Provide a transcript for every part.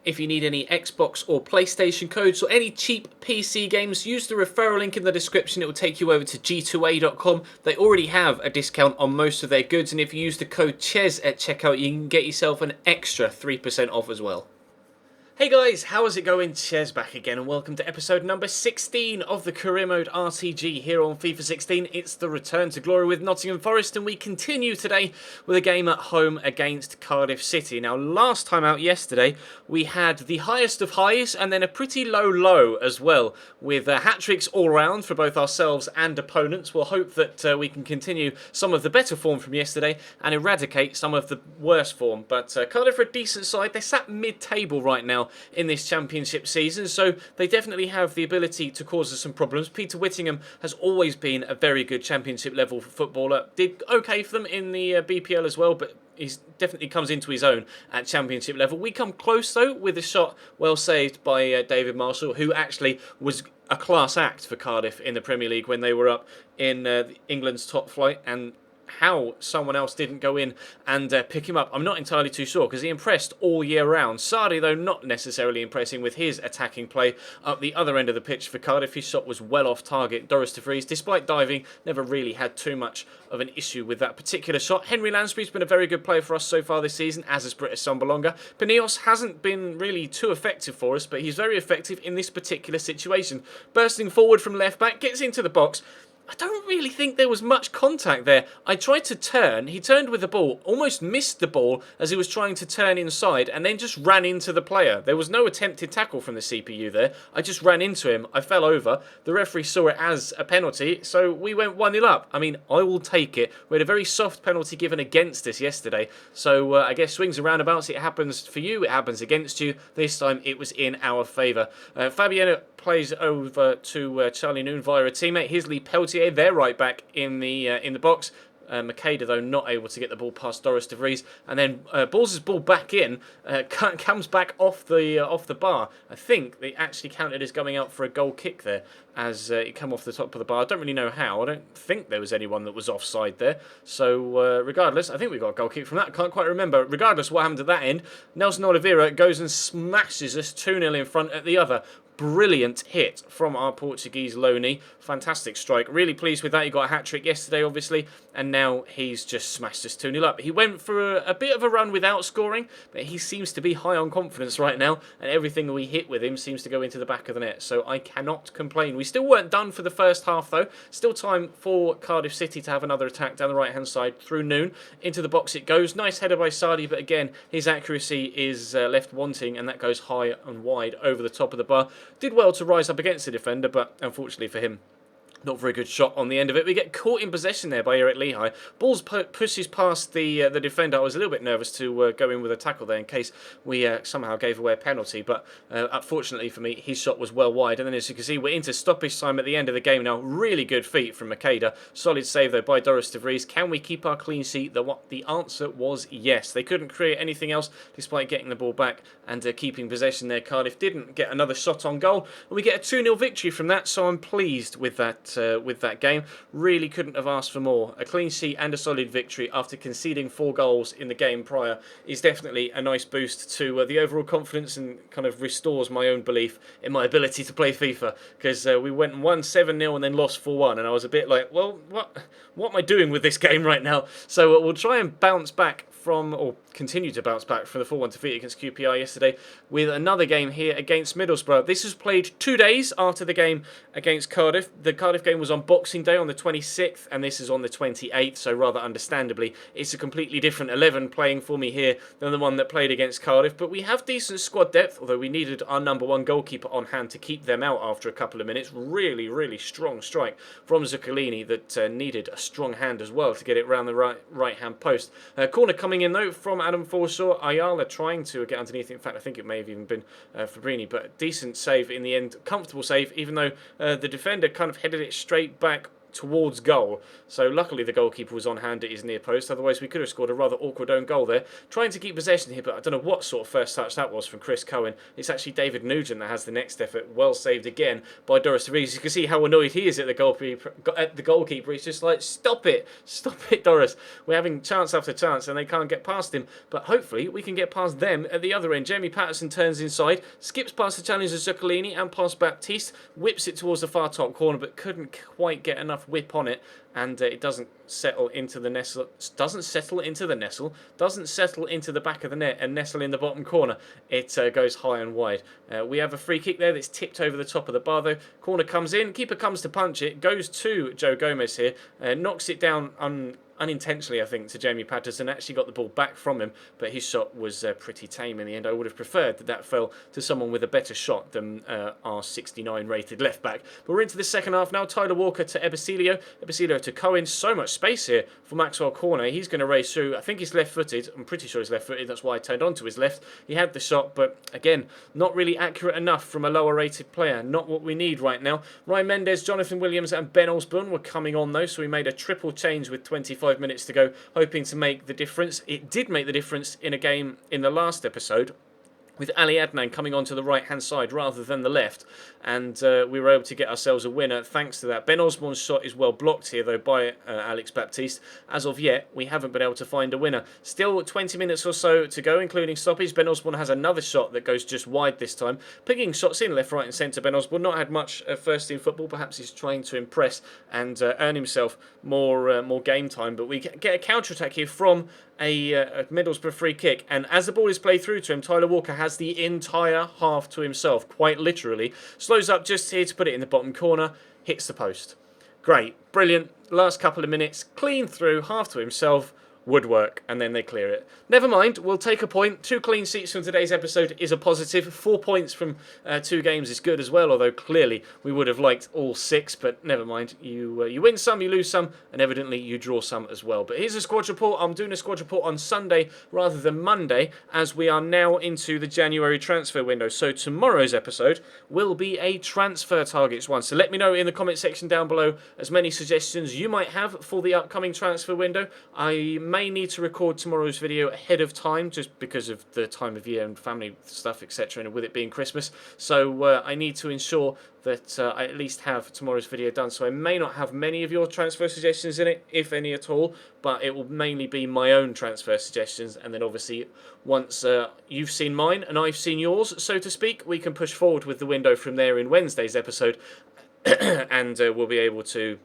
If you need any Xbox or PlayStation codes or any cheap PC games, use the referral link in the description. It will take you over to g2a.com. They already have a discount on most of their goods, and if you use the code CHES at checkout, you can get yourself an extra 3% off as well. Hey guys, how is it going? Ches back again, and welcome to episode number 16 of the Career Mode RTG here on FIFA 16. It's the return to glory with Nottingham Forest, and we continue today with a game at home against Cardiff City. Now, last time out yesterday, we had the highest of highs and then a pretty low low as well, with hat-tricks all round for both ourselves and opponents. We'll hope that we can continue some of the better form from yesterday and eradicate some of the worse form. But Cardiff are a decent side. They're sat mid-table right now in this championship season, so they definitely have the ability to cause us some problems. Peter Whittingham has always been a very good championship level footballer. Did okay for them in the BPL as well, but he definitely comes into his own at championship level. We come close though with a shot well saved by David Marshall, who actually was a class act for Cardiff in the Premier League when they were up in England's top flight, and how someone else didn't go in and pick him up, I'm not entirely too sure, because he impressed all year round. Sardi, though, not necessarily impressing with his attacking play up the other end of the pitch for Cardiff. His shot was well off target. Doris de Vries, despite diving, never really had too much of an issue with that particular shot. Henry Lansbury's been a very good player for us so far this season, as has Britta Sombalonga. Panios hasn't been really too effective for us, but he's very effective in this particular situation. Bursting forward from left back, gets into the box. I don't really think there was much contact there. I tried to turn. He turned with the ball, almost missed the ball as he was trying to turn inside, and then just ran into the player. There was no attempted tackle from the CPU there. I just ran into him. I fell over. The referee saw it as a penalty, so we went 1-0 up. I mean, I will take it. We had a very soft penalty given against us yesterday, so I guess swings and roundabouts. It happens for you, it happens against you. This time it was in our favour. Fabiano plays over to Charlie Noon via a teammate. Hisley Peltier, their right back in the box. Makeda, though, not able to get the ball past Doris de Vries, and then balls his ball back in, comes back off the bar. I think they actually counted as going out for a goal kick there, as it came off the top of the bar. I don't really know how. I don't think there was anyone that was offside there. So regardless, I think we got a goal kick from that. I can't quite remember. Regardless, what happened at that end, Nelson Oliveira goes and smashes us 2-0 in front at the other. Brilliant hit from our Portuguese loanee. Fantastic strike. Really pleased with that. He got a hat-trick yesterday, obviously, and now he's just smashed us 2-0 up. He went for a bit of a run without scoring, but he seems to be high on confidence right now, and everything we hit with him seems to go into the back of the net, so I cannot complain. We still weren't done for the first half, though. Still time for Cardiff City to have another attack down the right-hand side through Noon. Into the box it goes. Nice header by Sardi, but again, his accuracy is left wanting, and that goes high and wide over the top of the bar. Did well to rise up against the defender, but unfortunately for him, not very good shot on the end of it. We get caught in possession there by Eric Lehigh. Balls pushes past the defender. I was a little bit nervous to go in with a tackle there in case we somehow gave away a penalty. But unfortunately for me, his shot was well wide. And then as you can see, we're into stoppage time at the end of the game now. Really good feet from Makeda. Solid save though by Doris de Vries. Can we keep our clean sheet? The answer was yes. They couldn't create anything else despite getting the ball back and keeping possession there. Cardiff didn't get another shot on goal. And we get a 2-0 victory from that. So I'm pleased with that. With that game. Really couldn't have asked for more. A clean sheet and a solid victory after conceding 4 goals in the game prior is definitely a nice boost to the overall confidence, and kind of restores my own belief in my ability to play FIFA, because we went and won 7-0 and then lost 4-1, and I was a bit like, well, what am I doing with this game right now? So we'll try and bounce back from, or continue to bounce back from the 4-1 defeat against QPR yesterday with another game here against Middlesbrough. This was played 2 days after the game against Cardiff. The Cardiff game was on Boxing Day on the 26th, and this is on the 28th, so rather understandably, it's a completely different 11 playing for me here than the one that played against Cardiff. But we have decent squad depth, although we needed our number 1 goalkeeper on hand to keep them out after a couple of minutes. Really, really strong strike from Zuccolini that needed a strong hand as well to get it round the right-hand post. Corner coming in though from Adam Forshaw. Ayala trying to get underneath it. In fact, I think it may have even been Fabrini, but decent save in the end. Comfortable save, even though the defender kind of headed it straight back towards goal. So luckily the goalkeeper was on hand at his near post, otherwise we could have scored a rather awkward own goal there. Trying to keep possession here, but I don't know what sort of first touch that was from Chris Cohen. It's actually David Nugent that has the next effort. Well saved again by Doris de Vries. You can see how annoyed he is at the goalkeeper. He's just like, stop it, Doris. We're having chance after chance and they can't get past him, but hopefully we can get past them at the other end. Jamie Patterson turns inside, skips past the challenger Zuccolini and past Baptiste, whips it towards the far top corner, but couldn't quite get enough whip on it, and it doesn't settle into the nestle. Doesn't settle into the back of the net and nestle in the bottom corner. It goes high and wide. We have a free kick there that's tipped over the top of the bar though. Corner comes in, keeper comes to punch it, goes to Joe Gomez here, knocks it down unintentionally, I think, to Jamie Patterson. Actually got the ball back from him, but his shot was pretty tame in the end. I would have preferred that fell to someone with a better shot than our 69 rated left back. But we're into the second half now. Tyler Walker to Ebesilio to Cohen. So much space here for Maxwell Corner. He's going to race through. I think he's left-footed. I'm pretty sure he's left-footed. That's why I turned on to his left. He had the shot, but again, not really accurate enough from a lower rated player. Not what we need right now. Ryan Mendes, Jonathan Williams and Ben Osborne were coming on though, so we made a triple change with 25 minutes to go, hoping to make the difference. It did make the difference in a game in the last episode, with Ali Adnan coming onto the right-hand side rather than the left, and we were able to get ourselves a winner thanks to that. Ben Osborne's shot is well blocked here, though, by Alex Baptiste. As of yet, we haven't been able to find a winner. Still 20 minutes or so to go, including stoppage. Ben Osborne has another shot that goes just wide this time. Picking shots in left, right and centre. Ben Osborne not had much first-team football. Perhaps he's trying to impress and earn himself more game time, but we get a counter-attack here from a Middlesbrough free kick, and as the ball is played through to him, Tyler Walker has the entire half to himself, quite literally. Slows up just here to put it in the bottom corner, hits the post. Great, brilliant, last couple of minutes, clean through, half to himself, woodwork, and then they clear it. Never mind, we'll take a point. 2 clean sheets from today's episode is a positive. 4 points from 2 games is good as well, although clearly we would have liked all 6, but never mind. You win some, you lose some, and evidently you draw some as well. But here's a squad report. I'm doing a squad report on Sunday rather than Monday, as we are now into the January transfer window. So tomorrow's episode will be a transfer targets one. So let me know in the comment section down below as many suggestions you might have for the upcoming transfer window. I may need to record tomorrow's video ahead of time just because of the time of year and family stuff, etc., and with it being Christmas, so I need to ensure that I at least have tomorrow's video done. So I may not have many of your transfer suggestions in it, if any at all, but it will mainly be my own transfer suggestions, and then obviously once you've seen mine and I've seen yours, so to speak, we can push forward with the window from there in Wednesday's episode and we'll be able to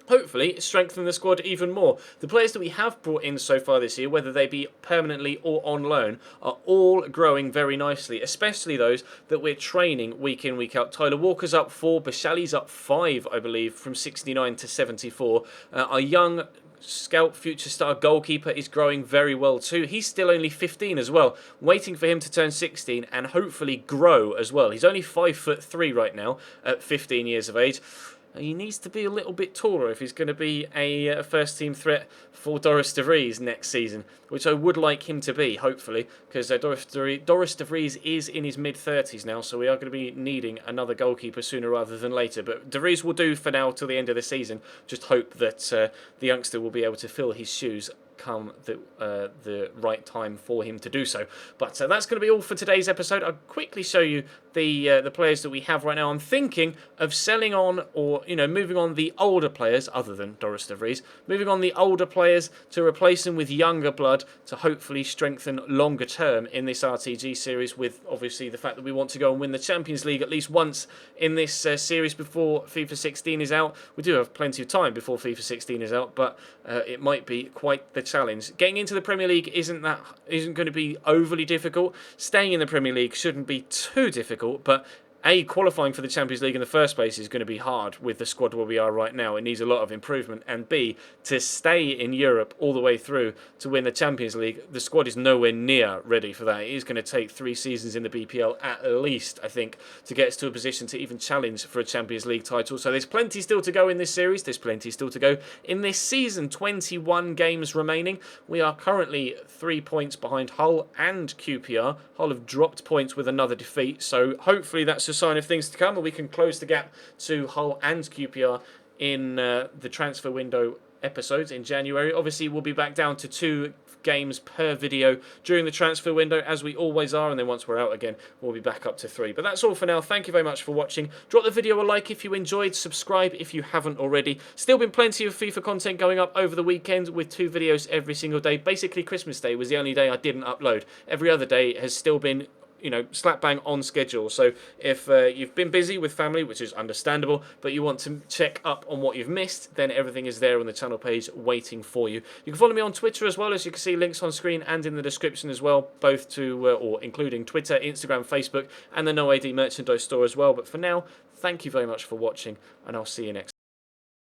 hopefully strengthen the squad even more. The players that we have brought in so far this year, whether they be permanently or on loan, are all growing very nicely, especially those that we're training week in, week out. Tyler Walker's up 4, Bashali's up 5, I believe, from 69 to 74. Our young scout future star goalkeeper is growing very well too. He's still only 15 as well, waiting for him to turn 16 and hopefully grow as well. He's only 5'3" right now at 15 years of age. He needs to be a little bit taller if he's going to be a first-team threat for Doris de Vries next season, which I would like him to be, hopefully, because Doris de Vries is in his mid-30s now, so we are going to be needing another goalkeeper sooner rather than later. But de Vries will do for now till the end of the season. Just hope that the youngster will be able to fill his shoes come the right time for him to do so. But that's going to be all for today's episode. I'll quickly show you the players that we have right now. I'm thinking of selling on, or moving on the older players, other than Doris de Vries, moving on the older players to replace them with younger blood to hopefully strengthen longer term in this RTG series, with obviously the fact that we want to go and win the Champions League at least once in this series before FIFA 16 is out. We do have plenty of time before FIFA 16 is out, but it might be quite the challenge. Getting into the Premier League isn't going to be overly difficult. Staying in the Premier League shouldn't be too difficult, but qualifying for the Champions League in the first place is going to be hard with the squad where we are right now. It needs a lot of improvement. And B, to stay in Europe all the way through to win the Champions League, the squad is nowhere near ready for that. It is going to take 3 seasons in the BPL at least, I think, to get us to a position to even challenge for a Champions League title. So there's plenty still to go in this series. There's plenty still to go in this season. 21 games remaining. We are currently 3 points behind Hull and QPR. Hull have dropped points with another defeat. So hopefully that's a sign of things to come, and we can close the gap to Hull and QPR in the transfer window episodes in January. Obviously, we'll be back down to 2 games per video during the transfer window, as we always are, and then once we're out again, we'll be back up to 3. But that's all for now. Thank you very much for watching. Drop the video a like if you enjoyed, subscribe if you haven't already. Still been plenty of FIFA content going up over the weekend with 2 videos every single day. Basically, Christmas Day was the only day I didn't upload. Every other day has still been, you know, slap bang on schedule. So if you've been busy with family, which is understandable, but you want to check up on what you've missed, then everything is there on the channel page waiting for you. You can follow me on Twitter as well, as you can see links on screen and in the description as well, both to, or including Twitter, Instagram, Facebook, and the No AD merchandise store as well. But for now, thank you very much for watching, and I'll see you next time.